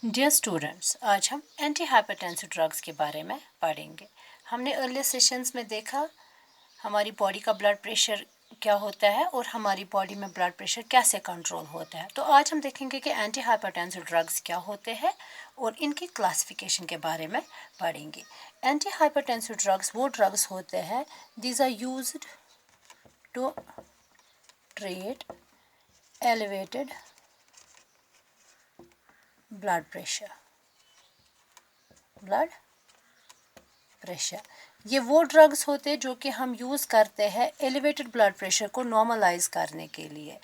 Dear students, आज हम anti hypertensive drugs के बारे में पढ़ेंगे। हमने अर्लियर सेशंस में देखा हमारी बॉडी का ब्लड प्रेशर क्या होता है और हमारी बॉडी में ब्लड प्रेशर कैसे कंट्रोल होता है। तो आज हम देखेंगे कि एंटी हाइपरटेंसिव ड्रग्स क्या होते हैं और इनकी क्लासिफिकेशन के बारे में पढ़ेंगे। एंटी हाइपरटेंसिव ड्रग्स वो ड्रग्स होते हैं, these are used to treat elevated blood pressure. ये वो ड्रग्स होते हैं जो कि हम यूज़ करते हैं एलिवेटेड ब्लड प्रेशर को नॉर्मलाइज करने के लिए।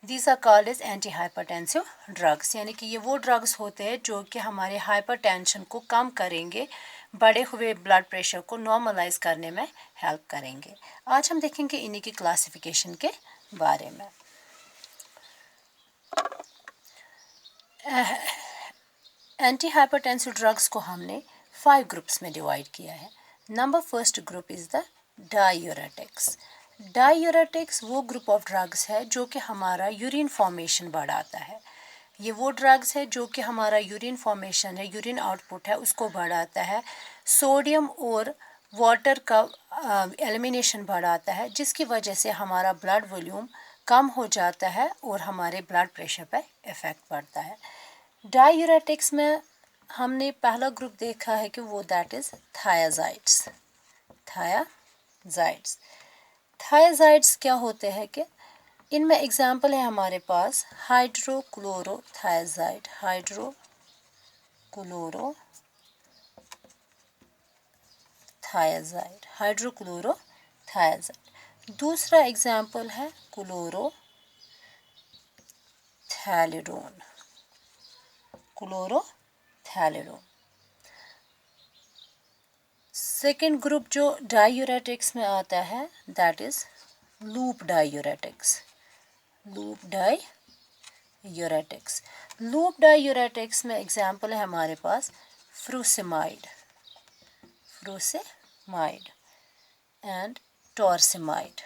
These are called as antihypertensive drugs, यानी कि ये वो ड्रग्स होते हैं जो कि हमारे हाइपरटेंशन को कम करेंगे, बढ़े हुए ब्लड प्रेशर को नॉर्मलाइज करने में हेल्प करेंगे। आज हम देखेंगे इन्हीं की क्लासिफिकेशन के बारे में। एंटी हाइपरटेंसिव ड्रग्स को हमने 5 ग्रुप्स में डिवाइड किया है। Number first group is the diuretics. Diuretics वो ग्रुप ऑफ ड्रग्स है जो कि हमारा यूरिन फॉर्मेशन बढ़ाता है। ये वो ड्रग्स है जो कि हमारा यूरिन फॉर्मेशन है, यूरिन आउटपुट है, उसको बढ़ाता है। सोडियम और वाटर का एलिमिनेशन बढ़ाता है, जिसकी वजह से हमारा ब्लड वॉल्यूम कम हो जाता है और हमारे ब्लड प्रेशर पर इफ़ेक्ट पड़ता है। डायूरेटिक्स में हमने पहला ग्रुप देखा है कि वो दैट इज़ थायाजाइड्स। थायाजाइड्स क्या होते हैं कि इनमें एग्जाम्पल है हमारे पास हाइड्रोक्लोरोथायाजाइड, हाइड्रोक्लोरोथायाजाइड। दूसरा एग्जाम्पल है क्लोरोथैलिडोन। सेकेंड ग्रुप जो डायूरेटिक्स में आता है that is loop diuretics. Loop diuretics में एग्जाम्पल है हमारे पास फ्रूसिमाइड एंड टॉर्सिमाइड।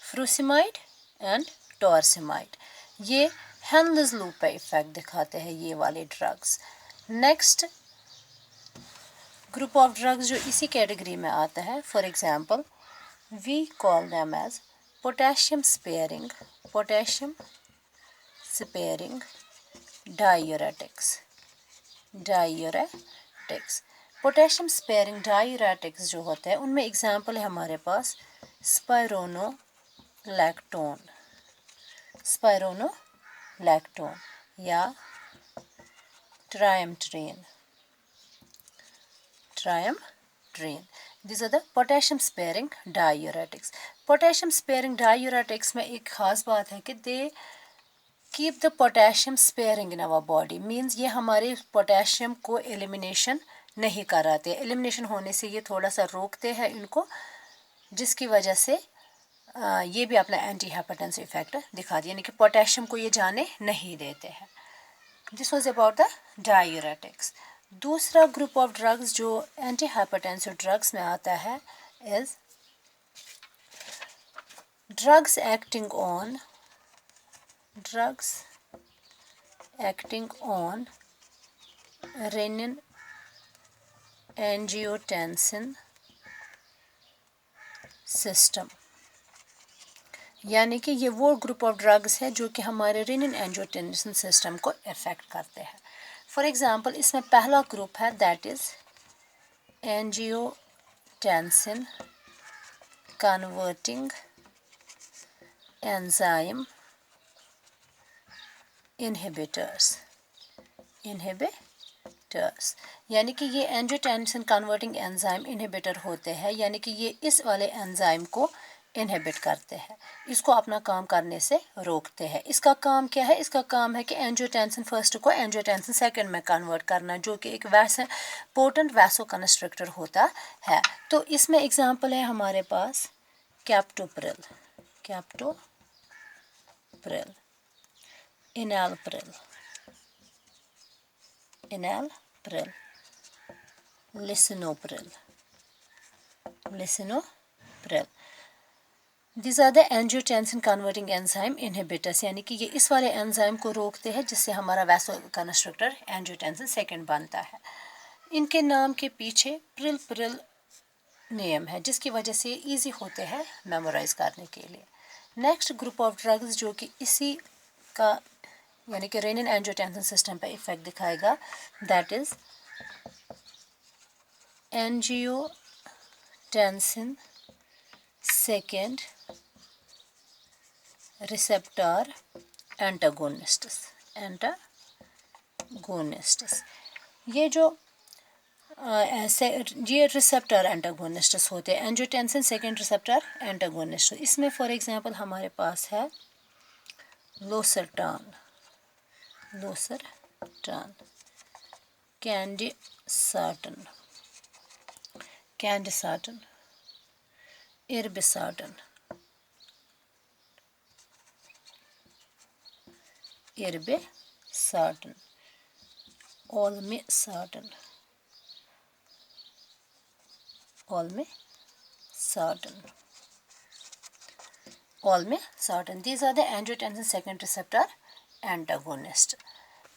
फ्रूसिमाइड एंड टॉर्सिमाइड ये हेनलेस लूप पे इफेक्ट दिखाते हैं, ये वाले drugs. Next group of drugs जो इसी कैटेगरी में आता है, for example we call them as potassium sparing diuretics. Potassium sparing diuretics जो होते हैं उनमें एग्जांपल है हमारे पास स्पाइरोनोलैक्टोन या ट्राइमट्रेन। These are the potassium sparing diuretics. Potassium sparing diuretics में एक खास बात है कि they keep the potassium sparing in our body, means ये हमारे पोटेशियम को एलिमिनेशन नहीं कराते। एलिमिनेशन होने से ये थोड़ा सा रोकते हैं इनको, जिसकी वजह से ये भी अपना एंटी हाइपरटेंसिव इफेक्ट दिखाती है, यानी कि पोटेशियम को ये जाने नहीं देते हैं। This was about the diuretics. दूसरा ग्रुप ऑफ ड्रग्स जो एंटी हाइपरटेंसिव ड्रग्स में आता है is drugs acting on renin angiotensin system, यानी कि ये वो ग्रुप ऑफ ड्रग्स है जो कि हमारे रेनिन एंजियोटेंसिन सिस्टम को इफेक्ट करते हैं। फॉर एग्जांपल इसमें पहला ग्रुप है that is angiotensin converting enzyme inhibitors, यानी कि ये एंजियोटेंसिन कन्वर्टिंग एंजाइम इनहिबिटर होते हैं, यानी कि ये इस वाले एंजाइम को इनहिबिट करते हैं, इसको अपना काम करने से रोकते हैं। इसका काम क्या है? इसका काम है कि एंजियोटेंसिन फर्स्ट को एंजियोटेंसिन सेकंड में कन्वर्ट करना, जो कि एक पोटेंट वैसोकंस्ट्रिक्टर होता है। तो इसमें एग्जांपल है हमारे पास captopril, enalapril, lisinopril. These are the angiotensin converting enzyme inhibitors, यानी कि ये इस वाले एंजाइम को रोकते हैं जिससे हमारा वैसोकंस्ट्रक्टर एंजियोटेंसिन सेकेंड बनता है। इनके नाम के पीछे प्रिल प्रिल नेम है जिसकी वजह से इजी होते हैं मेमोराइज करने के लिए। नेक्स्ट ग्रुप ऑफ ड्रग्स जो कि इसी का यानी कि रेनिन एंजियोटेंसिन सिस्टम पर इफेक्ट दिखाएगा, that is angiotensin second receptor antagonists. ये जो ये रिसेप्टर एंटागोनिस्ट्स होते हैं, एंजियोटेंसिन सेकेंड रिसेप्टर एंटागोनिस्ट। इसमें फॉर एग्जांपल हमारे पास है लोसर्टान, कैंडिसार्टन, इरबिसार्टन, olmesartan. These are the angiotensin second receptor antagonist.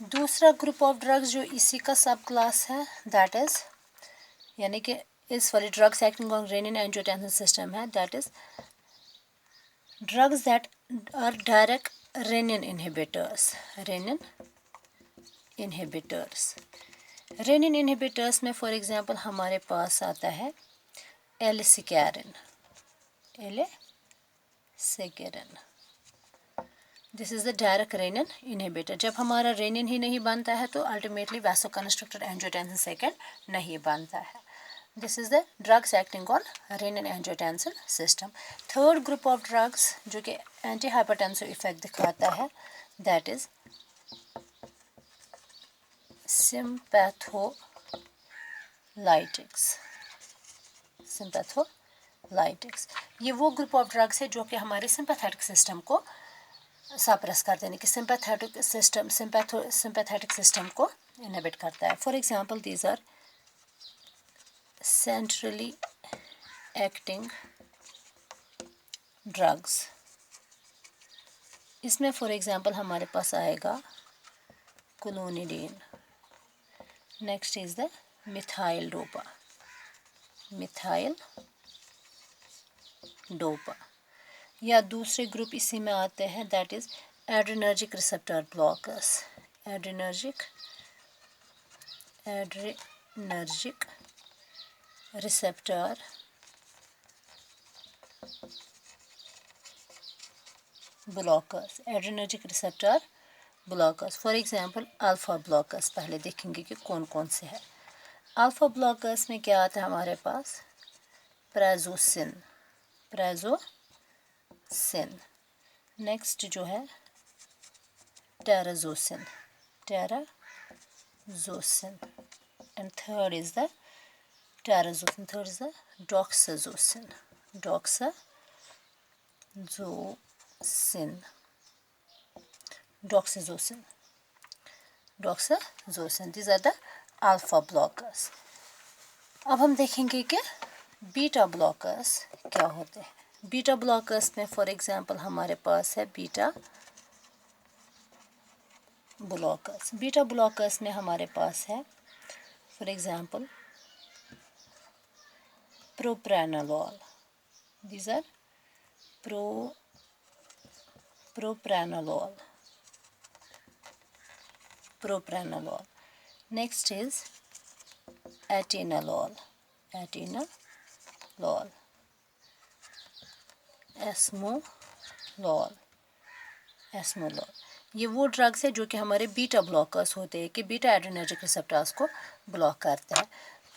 दूसरा ग्रुप ऑफ ड्रग्स जो इसी का सब क्लास है, दैट इज यानी कि इस वाली drugs acting on renin angiotensin system है, that is drugs that are direct renin inhibitors. Renin inhibitors में फॉर एग्जांपल हमारे पास आता है aliskiren. This is the direct renin inhibitor. जब हमारा रेनिन ही नहीं बनता है तो अल्टीमेटली वैसोकंस्ट्रक्टर एंजियोटेंसिन सेकेंड नहीं बनता है। This is the drugs acting on renin angiotensin system. Third group of drugs जो कि एंटी हाइपरटेंसिव इफेक्ट दिखाता है, दैट इज सिंपैथोलाइटिक्स। ये वो ग्रुप ऑफ ड्रग्स है जो कि हमारे सिंपैथेटिक सिस्टम को सप्रेस करते हैं, कि सिंपैथेटिक सिस्टम को इनहिबिट करता है। For example these are centrally acting drugs. इसमें फॉर एग्जांपल हमारे पास आएगा clonidine. Next is the methyldopa. या दूसरे ग्रुप इसी में आते हैं, that is adrenergic receptor blockers. Adrenergic receptor blockers. For example alpha blockers पहले देखेंगे कि कौन कौन से है। अल्फा ब्लॉकर्स में क्या आता है हमारे पास, प्राजोसिन। नेक्स्ट जो है terazosin and third is the doxazosin. These are the alpha blockers. अब हम देखेंगे कि बीटा ब्लॉकर्स क्या होते हैं। बीटा ब्लॉकर्स में फॉर एग्जांपल हमारे पास है बीटा ब्लॉकर्स में हमारे पास है for example propranolol. These are propranolol. Next is atenolol, esmolol. ये वो ड्रग्स है जो कि हमारे बीटा ब्लॉकर्स होते हैं, कि बीटा एड्रेनर्जिक रिसेप्टर्स को ब्लॉक करते हैं।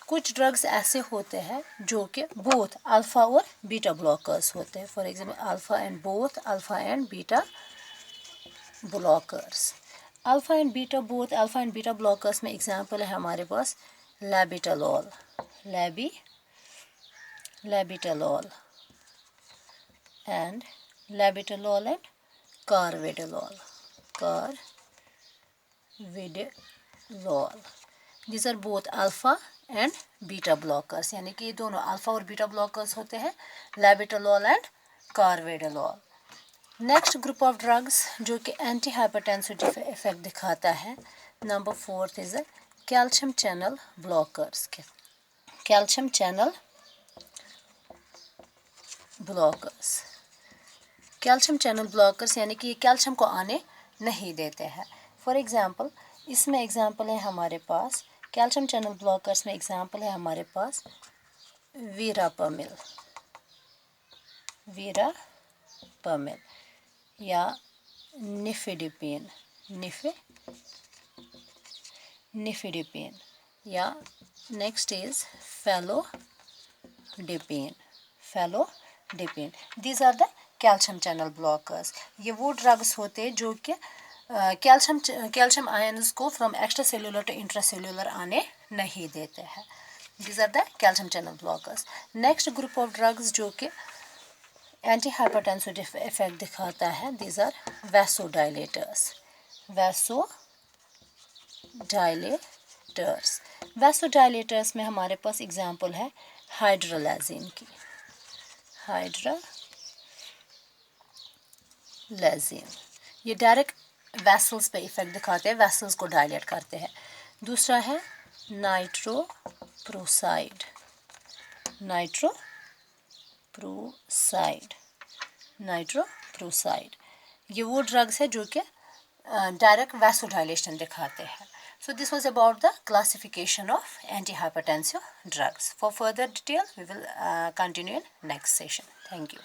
कुछ ड्रग्स ऐसे होते हैं जो कि बोथ अल्फा और बीटा ब्लॉकर्स होते हैं। For example alpha and beta blockers. Alpha and beta blockers में एग्जांपल है हमारे पास labetalol and carvedilol. These are both alpha and beta blockers, यानी कि ये दोनों अल्फा और बीटा ब्लॉकर्स होते हैं, labetalol and carvedilol. Next group of drugs जो कि एंटी हाइपरटेंसिव इफेक्ट दिखाता है, number 4 is calcium channel blockers. Calcium channel blockers, calcium channel blockers यानी कि ये कैल्शियम को आने नहीं देते हैं। फॉर एग्जांपल, इसमें एग्जांपल है हमारे पास, कैल्शियम चैनल ब्लॉकर्स में एग्जांपल है हमारे पास वीरापामिल, वीरापामिल या निफेडिपिन, निफेडिपिन या next is felodipine, felodipine. These are the calcium channel blockers. ये वो ड्रग्स होते हैं जो कि कैल्शियम आयंस को from extracellular to intracellular आने नहीं देते हैं। These are the calcium channel blockers. Next group of drugs जो कि एंटी हाइपरटेंसिव इफेक्ट दिखाता है, these are vasodilators, vasodilators. Vasodilators में हमारे पास एग्जांपल है हाइड्रोलाजिन की, हाइड्रोलाजिन। ये डायरेक्ट वेसल्स पे इफेक्ट दिखाते हैं, वेसल्स को डायलेट करते हैं। दूसरा है नाइट्रोप्रोसाइड, नाइट्रोप्रोसाइड। ये वो ड्रग्स है जो कि डायरेक्ट वैसोडाइलेशन दिखाते हैं। So this was about the classification of antihypertensive drugs. For further detail, we will continue in next session. Thank you.